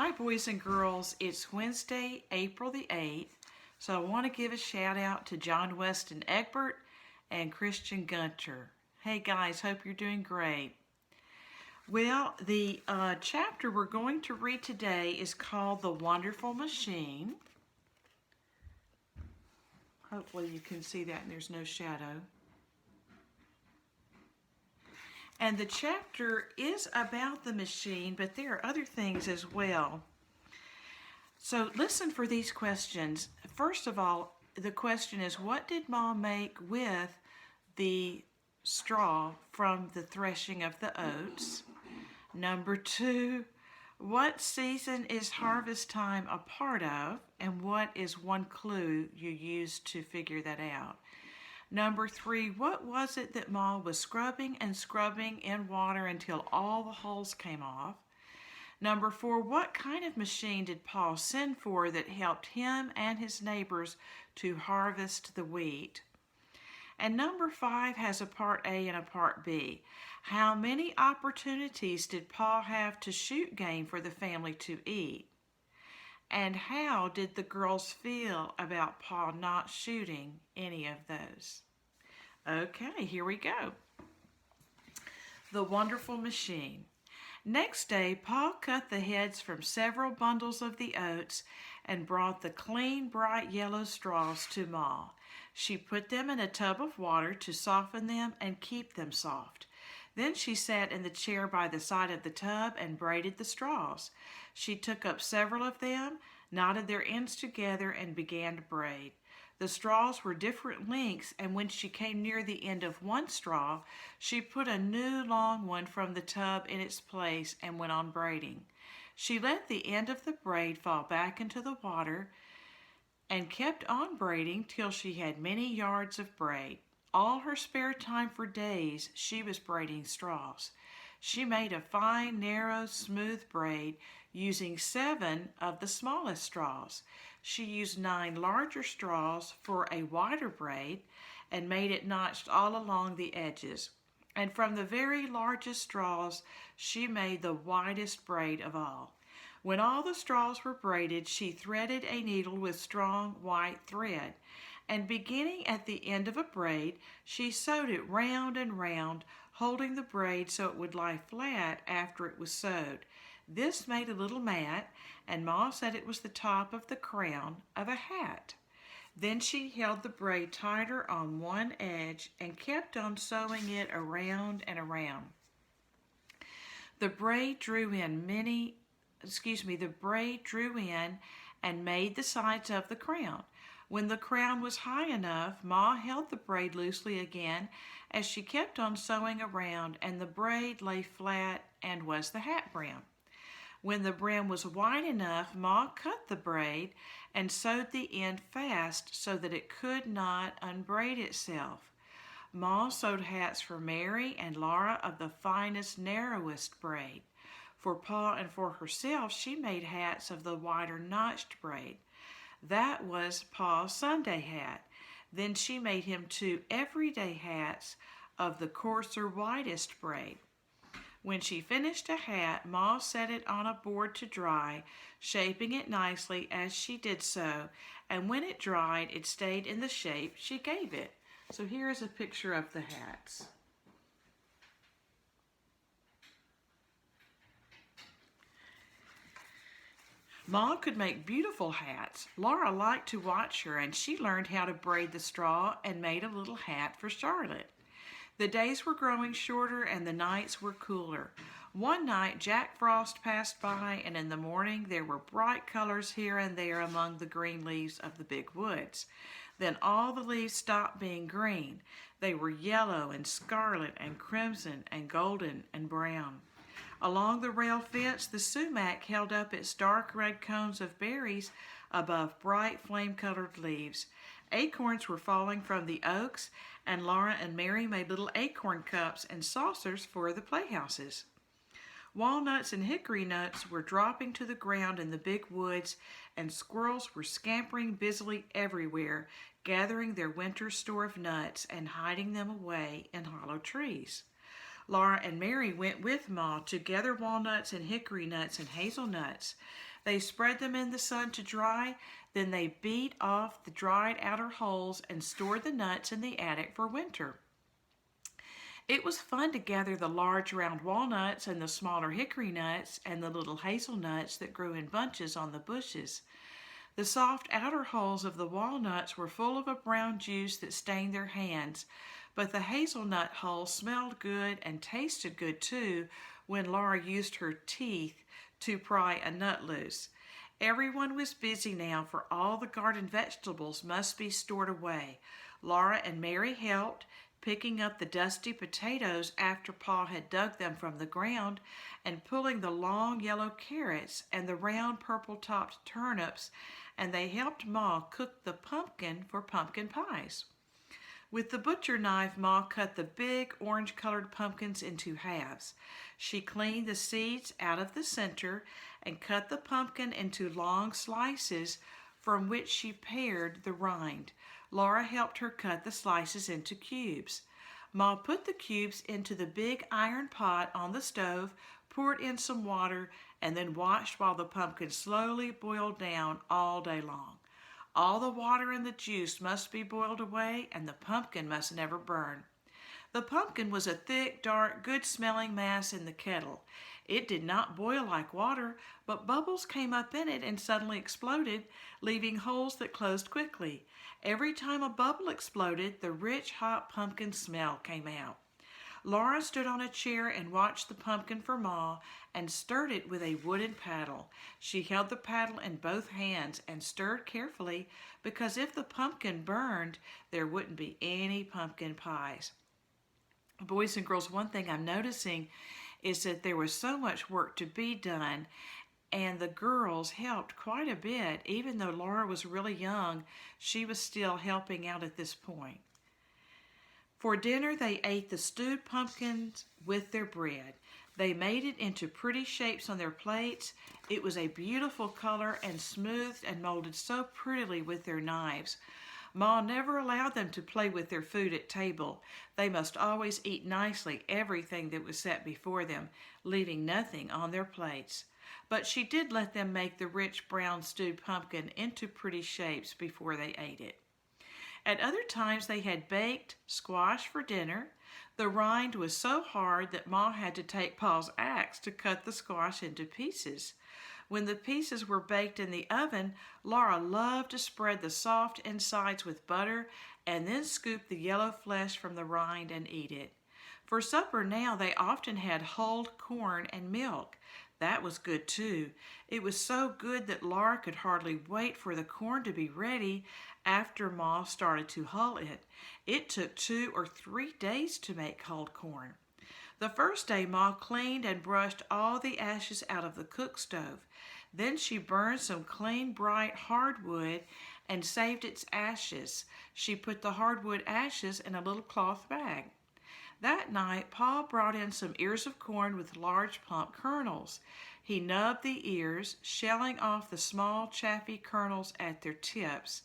Hi, boys and girls. It's Wednesday, April the 8th, so I want to give a shout out to John Weston Egbert and Christian Gunter. Hey guys, hope you're doing great. Well, the chapter we're going to read today is called The Wonderful Machine. Hopefully you can see that and there's no shadow. And the chapter is about the machine, but there are other things as well. So listen for these questions. First of all, the question is, what did Mom make with the straw from the threshing of the oats? Number 2, what season is harvest time a part of, and what is one clue you used to figure that out? Number 3, what was it that Mom was scrubbing and scrubbing in water until all the holes came off? Number 4, what kind of machine did Paul send for that helped him and his neighbors to harvest the wheat? And number 5 has a part A and a part B. How many opportunities did Paul have to shoot game for the family to eat? And how did the girls feel about Paul not shooting any of those? Okay, here we go. The Wonderful Machine. Next day, Paul cut the heads from several bundles of the oats and brought the clean, bright yellow straws to Ma. She put them in a tub of water to soften them and keep them soft. Then she sat in the chair by the side of the tub and braided the straws. She took up several of them, knotted their ends together, and began to braid. The straws were different lengths, and when she came near the end of one straw, she put a new long one from the tub in its place and went on braiding. She let the end of the braid fall back into the water and kept on braiding till she had many yards of braid. All her spare time for days she was braiding straws. She made a fine, narrow, smooth braid using 7 of the smallest straws. She used 9 larger straws for a wider braid and made it notched all along the edges. And from the very largest straws, she made the widest braid of all. When all the straws were braided, she threaded a needle with strong white thread. And beginning at the end of a braid, she sewed it round and round, holding the braid so it would lie flat after it was sewed. This made a little mat, and Ma said it was the top of the crown of a hat. Then she held the braid tighter on one edge and kept on sewing it around and around. The braid drew in and made the sides of the crown. When the crown was high enough, Ma held the braid loosely again as she kept on sewing around, and the braid lay flat and was the hat brim. When the brim was wide enough, Ma cut the braid and sewed the end fast so that it could not unbraid itself. Ma sewed hats for Mary and Laura of the finest, narrowest braid. For Pa and for herself, she made hats of the wider, notched braid. That was Pa's Sunday hat. Then she made him 2 everyday hats of the coarser, widest braid. When she finished a hat, Ma set it on a board to dry, shaping it nicely as she did so, and when it dried, it stayed in the shape she gave it. So here is a picture of the hats. Ma could make beautiful hats. Laura liked to watch her, and she learned how to braid the straw and made a little hat for Charlotte. The days were growing shorter and the nights were cooler. One night Jack Frost passed by, and in the morning there were bright colors here and there among the green leaves of the big woods. Then all the leaves stopped being green. They were yellow and scarlet and crimson and golden and brown. Along the rail fence, the sumac held up its dark red cones of berries above bright flame-colored leaves. Acorns were falling from the oaks, and Laura and Mary made little acorn cups and saucers for the playhouses. Walnuts and hickory nuts were dropping to the ground in the big woods, and squirrels were scampering busily everywhere, gathering their winter store of nuts and hiding them away in hollow trees. Laura and Mary went with Ma to gather walnuts and hickory nuts and hazelnuts. They spread them in the sun to dry, then they beat off the dried outer hulls and stored the nuts in the attic for winter. It was fun to gather the large round walnuts and the smaller hickory nuts and the little hazelnuts that grew in bunches on the bushes. The soft outer hulls of the walnuts were full of a brown juice that stained their hands, but the hazelnut hull smelled good and tasted good too when Laura used her teeth to pry a nut loose. Everyone was busy now, for all the garden vegetables must be stored away. Laura and Mary helped, picking up the dusty potatoes after Pa had dug them from the ground, and pulling the long yellow carrots and the round purple-topped turnips, and they helped Ma cook the pumpkin for pumpkin pies. With the butcher knife, Ma cut the big orange-colored pumpkins into halves. She cleaned the seeds out of the center and cut the pumpkin into long slices from which she pared the rind. Laura helped her cut the slices into cubes. Ma put the cubes into the big iron pot on the stove, poured in some water, and then watched while the pumpkin slowly boiled down all day long. All the water and the juice must be boiled away, and the pumpkin must never burn. The pumpkin was a thick, dark, good-smelling mass in the kettle. It did not boil like water, but bubbles came up in it and suddenly exploded, leaving holes that closed quickly. Every time a bubble exploded, the rich, hot pumpkin smell came out. Laura stood on a chair and watched the pumpkin for Ma and stirred it with a wooden paddle. She held the paddle in both hands and stirred carefully, because if the pumpkin burned, there wouldn't be any pumpkin pies. Boys and girls, one thing I'm noticing is that there was so much work to be done, and the girls helped quite a bit. Even though Laura was really young, she was still helping out at this point. For dinner, they ate the stewed pumpkins with their bread. They made it into pretty shapes on their plates. It was a beautiful color and smoothed and molded so prettily with their knives. Ma never allowed them to play with their food at table. They must always eat nicely everything that was set before them, leaving nothing on their plates. But she did let them make the rich brown stewed pumpkin into pretty shapes before they ate it. At other times they had baked squash for dinner. The rind was so hard that Ma had to take Pa's axe to cut the squash into pieces. When the pieces were baked in the oven, Laura loved to spread the soft insides with butter and then scoop the yellow flesh from the rind and eat it. For supper now they often had hulled corn and milk. That was good too. It was so good that Laura could hardly wait for the corn to be ready after Ma started to hull it. It took 2 or 3 days to make hulled corn. The first day Ma cleaned and brushed all the ashes out of the cook stove. Then she burned some clean, bright hardwood and saved its ashes. She put the hardwood ashes in a little cloth bag. That night, Pa brought in some ears of corn with large plump kernels. He nubbed the ears, shelling off the small chaffy kernels at their tips.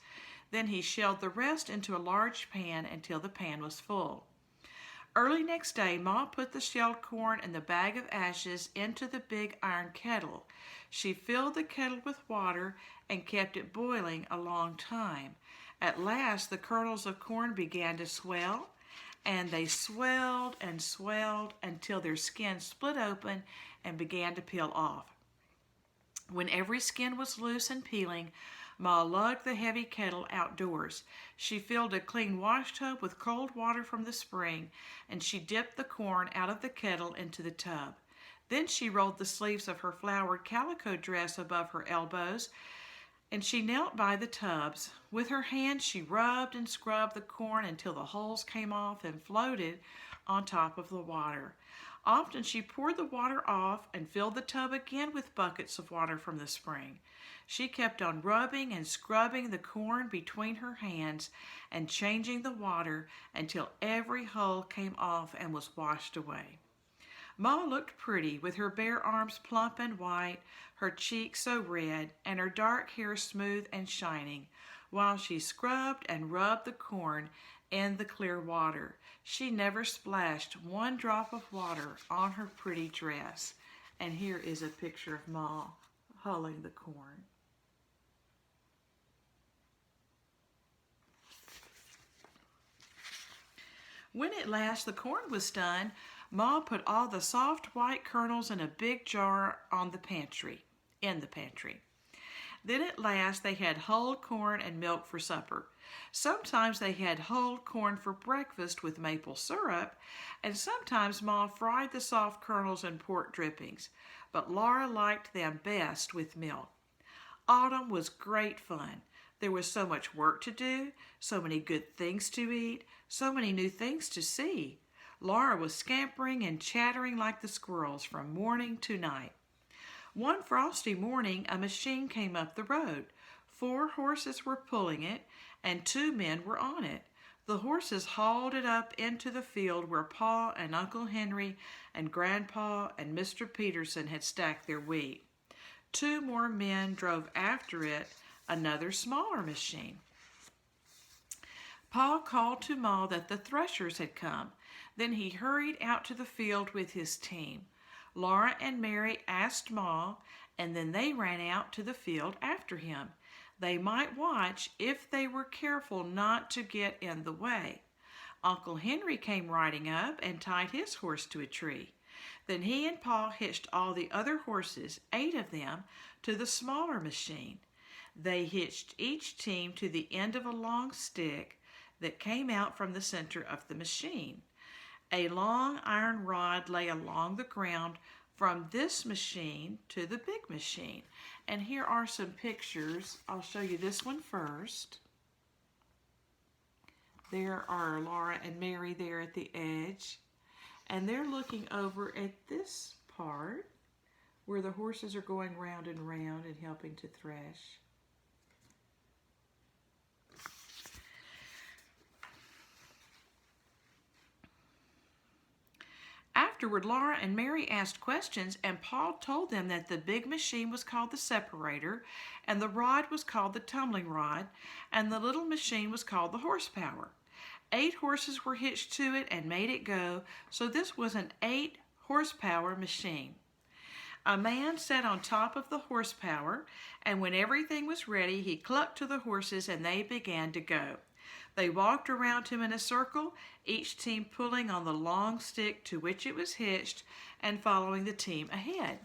Then he shelled the rest into a large pan until the pan was full. Early next day, Ma put the shelled corn and the bag of ashes into the big iron kettle. She filled the kettle with water and kept it boiling a long time. At last, the kernels of corn began to swell, and they swelled and swelled until their skin split open and began to peel off. When every skin was loose and peeling, Ma lugged the heavy kettle outdoors. She filled a clean wash tub with cold water from the spring, and she dipped the corn out of the kettle into the tub. Then she rolled the sleeves of her flowered calico dress above her elbows, and she knelt by the tubs. With her hands she rubbed and scrubbed the corn until the hulls came off and floated on top of the water. Often she poured the water off and filled the tub again with buckets of water from the spring. She kept on rubbing and scrubbing the corn between her hands and changing the water until every hull came off and was washed away. Ma looked pretty, with her bare arms plump and white, her cheeks so red, and her dark hair smooth and shining, while she scrubbed and rubbed the corn in the clear water. She never splashed one drop of water on her pretty dress. And here is a picture of Ma hulling the corn. When at last the corn was done, Ma put all the soft white kernels in a big jar in the pantry. Then at last they had hulled corn and milk for supper. Sometimes they had hulled corn for breakfast with maple syrup, and sometimes Ma fried the soft kernels in pork drippings, but Laura liked them best with milk. Autumn was great fun. There was so much work to do, so many good things to eat, so many new things to see. Laura was scampering and chattering like the squirrels from morning to night. One frosty morning, a machine came up the road. 4 horses were pulling it, and 2 men were on it. The horses hauled it up into the field where Pa and Uncle Henry and Grandpa and Mr. Peterson had stacked their wheat. 2 more men drove after it, another smaller machine. Pa called to Ma that the threshers had come. Then he hurried out to the field with his team. Laura and Mary asked Ma, and then they ran out to the field after him. They might watch if they were careful not to get in the way. Uncle Henry came riding up and tied his horse to a tree. Then he and Pa hitched all the other horses, 8 of them, to the smaller machine. They hitched each team to the end of a long stick that came out from the center of the machine. A long iron rod lay along the ground from this machine to the big machine. And here are some pictures. I'll show you this one first. There are Laura and Mary there at the edge. And they're looking over at this part where the horses are going round and round and helping to thresh. Afterward, Laura and Mary asked questions, and Pa told them that the big machine was called the separator, and the rod was called the tumbling rod, and the little machine was called the horsepower. 8 horses were hitched to it and made it go, so this was an 8-horsepower machine. A man sat on top of the horsepower, and when everything was ready, he clucked to the horses and they began to go. They walked around him in a circle, each team pulling on the long stick to which it was hitched and following the team ahead.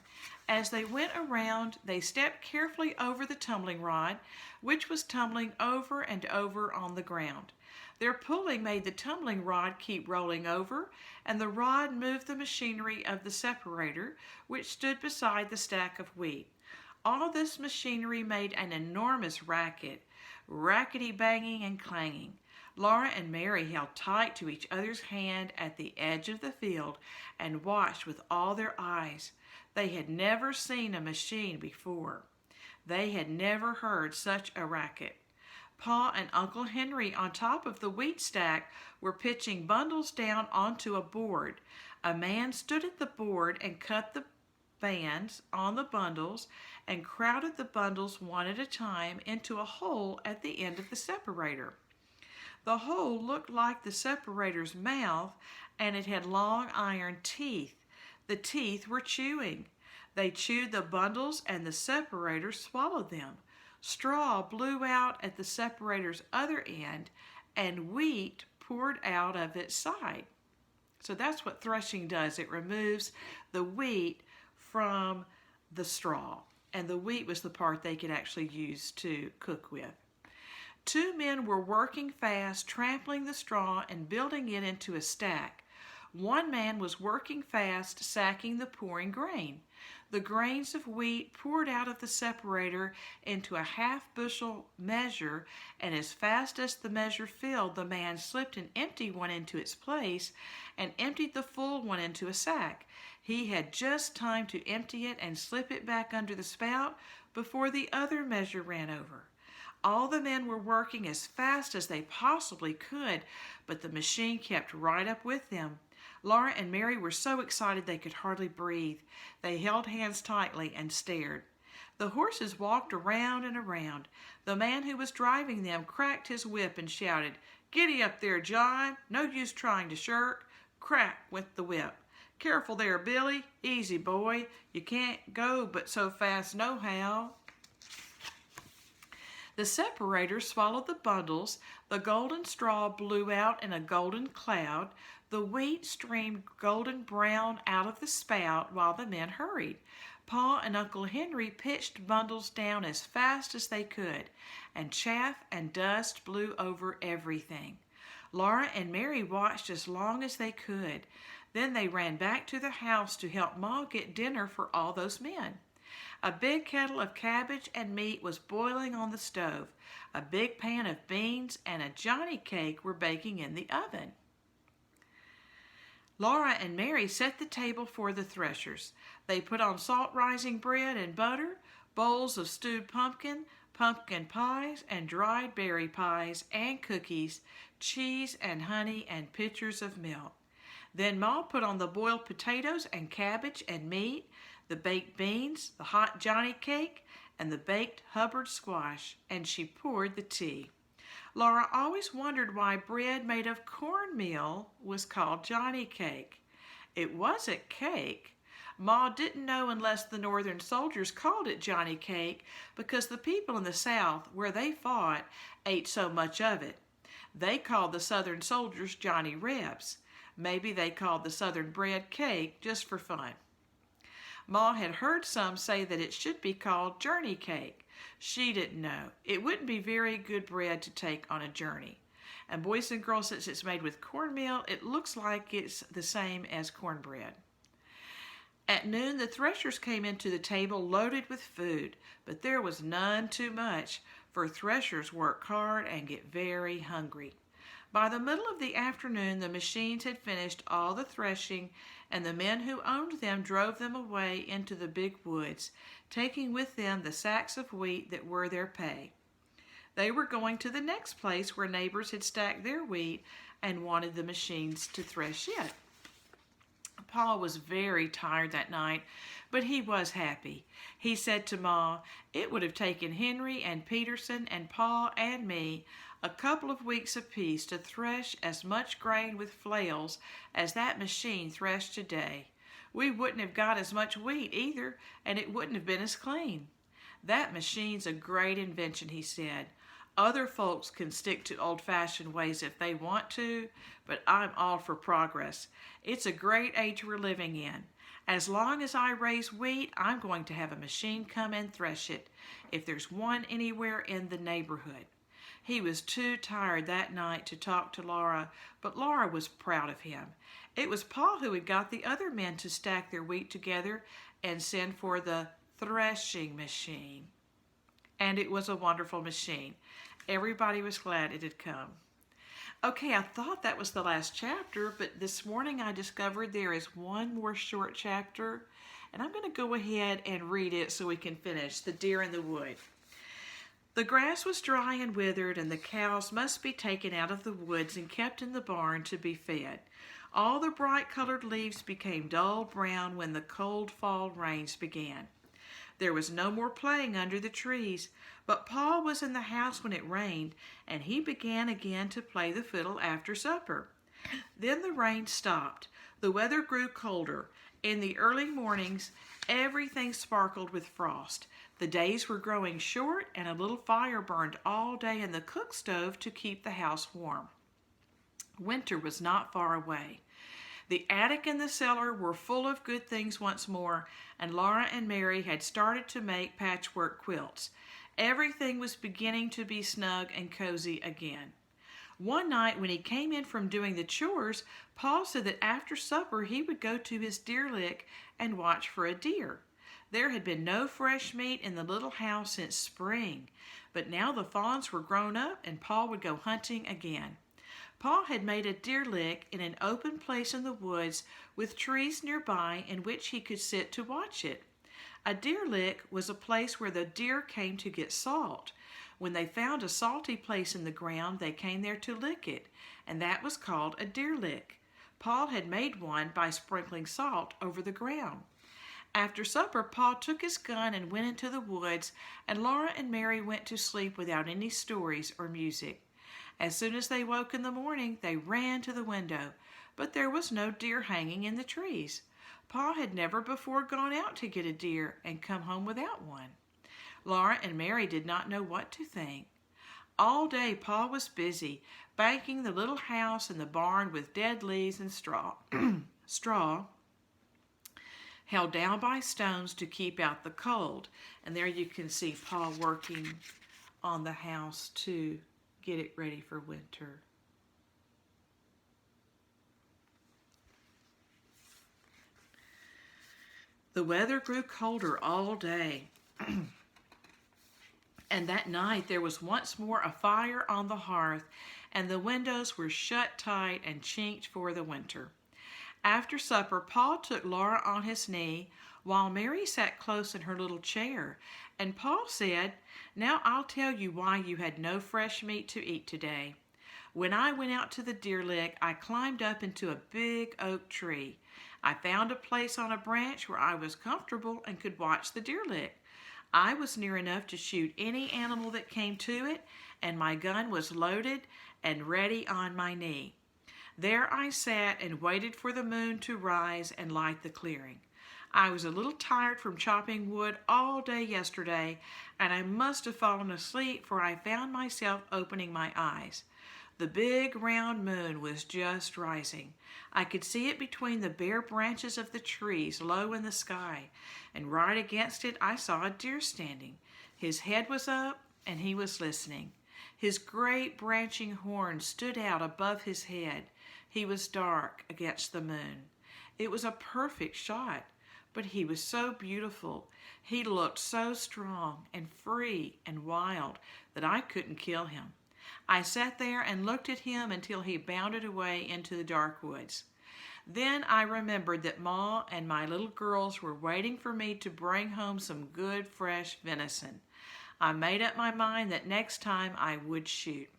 As they went around, they stepped carefully over the tumbling rod, which was tumbling over and over on the ground. Their pulling made the tumbling rod keep rolling over, and the rod moved the machinery of the separator, which stood beside the stack of wheat. All this machinery made an enormous racket, rackety banging and clanging. Laura and Mary held tight to each other's hand at the edge of the field and watched with all their eyes. They had never seen a machine before. They had never heard such a racket. Pa and Uncle Henry on top of the wheat stack were pitching bundles down onto a board. A man stood at the board and cut the bands on the bundles and crowded the bundles one at a time into a hole at the end of the separator. The hole looked like the separator's mouth, and it had long iron teeth. The teeth were chewing. They chewed the bundles and the separator swallowed them. Straw blew out at the separator's other end, and wheat poured out of its side. So that's what threshing does. It removes the wheat from the straw, and the wheat was the part they could actually use to cook with. 2 men were working fast, trampling the straw and building it into a stack. One man was working fast, sacking the pouring grain. The grains of wheat poured out of the separator into a half-bushel measure, and as fast as the measure filled, the man slipped an empty one into its place and emptied the full one into a sack. He had just time to empty it and slip it back under the spout before the other measure ran over. All the men were working as fast as they possibly could, but the machine kept right up with them. Laura and Mary were so excited they could hardly breathe. They held hands tightly and stared. The horses walked around and around. The man who was driving them cracked his whip and shouted, Giddy up there, John. No use trying to shirk. Crack went the whip. Careful there, Billy. Easy, boy. You can't go but so fast nohow. The separators swallowed the bundles, the golden straw blew out in a golden cloud, the wheat streamed golden brown out of the spout while the men hurried. Pa and Uncle Henry pitched bundles down as fast as they could, and chaff and dust blew over everything. Laura and Mary watched as long as they could. Then they ran back to the house to help Ma get dinner for all those men. A big kettle of cabbage and meat was boiling on the stove. A big pan of beans and a Johnny cake were baking in the oven. Laura and Mary set the table for the Threshers. They put on salt-rising bread and butter, bowls of stewed pumpkin, pumpkin pies, and dried berry pies, and cookies, cheese and honey, and pitchers of milk. Then Ma put on the boiled potatoes and cabbage and meat, the baked beans, the hot Johnny cake, and the baked Hubbard squash, and she poured the tea. Laura always wondered why bread made of cornmeal was called Johnny cake. It wasn't cake. Ma didn't know unless the Northern soldiers called it Johnny cake because the people in the South, where they fought, ate so much of it. They called the Southern soldiers Johnny Rebs. Maybe they called the Southern bread cake just for fun. Ma had heard some say that it should be called journey cake. She didn't know. It wouldn't be very good bread to take on a journey. And boys and girls, since it's made with cornmeal, it looks like it's the same as cornbread. At noon, the Threshers came into the table loaded with food, but there was none too much, for Threshers work hard and get very hungry. By the middle of the afternoon, the machines had finished all the threshing, and the men who owned them drove them away into the big woods, taking with them the sacks of wheat that were their pay. They were going to the next place where neighbors had stacked their wheat and wanted the machines to thresh it. Pa was very tired that night, but he was happy. He said to Ma, "It would have taken Henry and Peterson and Pa and me a couple of weeks apiece to thresh as much grain with flails as that machine threshed today. We wouldn't have got as much wheat either, and it wouldn't have been as clean." "That machine's a great invention," he said. "Other folks can stick to old-fashioned ways if they want to, but I'm all for progress. It's a great age we're living in. As long as I raise wheat, I'm going to have a machine come and thresh it, if there's one anywhere in the neighborhood." He was too tired that night to talk to Laura, but Laura was proud of him. It was Pa who had got the other men to stack their wheat together and send for the threshing machine. And it was a wonderful machine. Everybody was glad it had come. Okay, I thought that was the last chapter, but this morning I discovered there is one more short chapter, and I'm going to go ahead and read it so we can finish. The Deer in the Wood. The grass was dry and withered, and the cows must be taken out of the woods and kept in the barn to be fed. All the bright-colored leaves became dull brown when the cold fall rains began. There was no more playing under the trees, but Pa was in the house when it rained, and he began again to play the fiddle after supper. Then the rain stopped. The weather grew colder. In the early mornings, everything sparkled with frost. The days were growing short, and a little fire burned all day in the cook stove to keep the house warm. Winter was not far away. The attic and the cellar were full of good things once more, and Laura and Mary had started to make patchwork quilts. Everything was beginning to be snug and cozy again. One night when he came in from doing the chores, Pa said that after supper he would go to his deer lick and watch for a deer. There had been no fresh meat in the little house since spring, but now the fawns were grown up and Pa would go hunting again. Pa had made a deer lick in an open place in the woods with trees nearby in which he could sit to watch it. A deer lick was a place where the deer came to get salt. When they found a salty place in the ground, they came there to lick it, and that was called a deer lick. Pa had made one by sprinkling salt over the ground. After supper, Pa took his gun and went into the woods, and Laura and Mary went to sleep without any stories or music. As soon as they woke in the morning, they ran to the window, but there was no deer hanging in the trees. Pa had never before gone out to get a deer and come home without one. Laura and Mary did not know what to think. All day Pa was busy banking the little house and the barn with dead leaves and straw, straw held down by stones to keep out the cold. And there you can see Pa working on the house to get it ready for winter. The weather grew colder all day. And that night there was once more a fire on the hearth, and the windows were shut tight and chinked for the winter. After supper, Pa took Laura on his knee, while Mary sat close in her little chair, and Pa said, "Now I'll tell you why you had no fresh meat to eat today. When I went out to the deer lick, I climbed up into a big oak tree. I found a place on a branch where I was comfortable and could watch the deer lick. I was near enough to shoot any animal that came to it, and my gun was loaded and ready on my knee. There I sat and waited for the moon to rise and light the clearing. I was a little tired from chopping wood all day yesterday, and I must have fallen asleep, for I found myself opening my eyes. The big round moon was just rising. I could see it between the bare branches of the trees low in the sky, and right against it I saw a deer standing. His head was up, and he was listening. His great branching horns stood out above his head. He was dark against the moon. It was a perfect shot, but he was so beautiful. He looked so strong and free and wild that I couldn't kill him. I sat there and looked at him until he bounded away into the dark woods. Then I remembered that Ma and my little girls were waiting for me to bring home some good fresh venison. I made up my mind that next time I would shoot.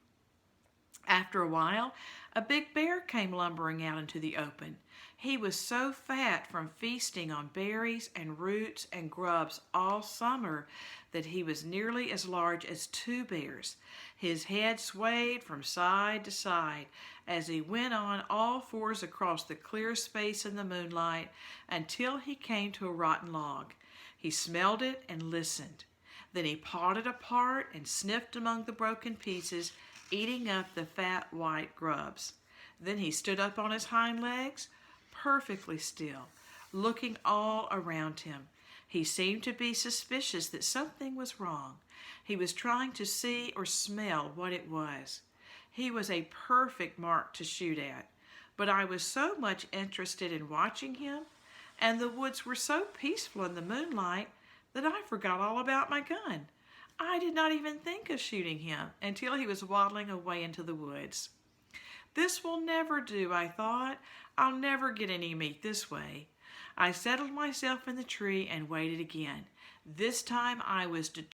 After a while, a big bear came lumbering out into the open. He was so fat from feasting on berries and roots and grubs all summer that he was nearly as large as two bears. His head swayed from side to side as he went on all fours across the clear space in the moonlight until he came to a rotten log. He smelled it and listened. Then he pawed it apart and sniffed among the broken pieces, eating up the fat white grubs. Then he stood up on his hind legs, perfectly still, looking all around him. He seemed to be suspicious that something was wrong. He was trying to see or smell what it was. He was a perfect mark to shoot at, but I was so much interested in watching him, and the woods were so peaceful in the moonlight, that I forgot all about my gun. I did not even think of shooting him until he was waddling away into the woods. This will never do, I thought. I'll never get any meat this way. I settled myself in the tree and waited again. This time I was determined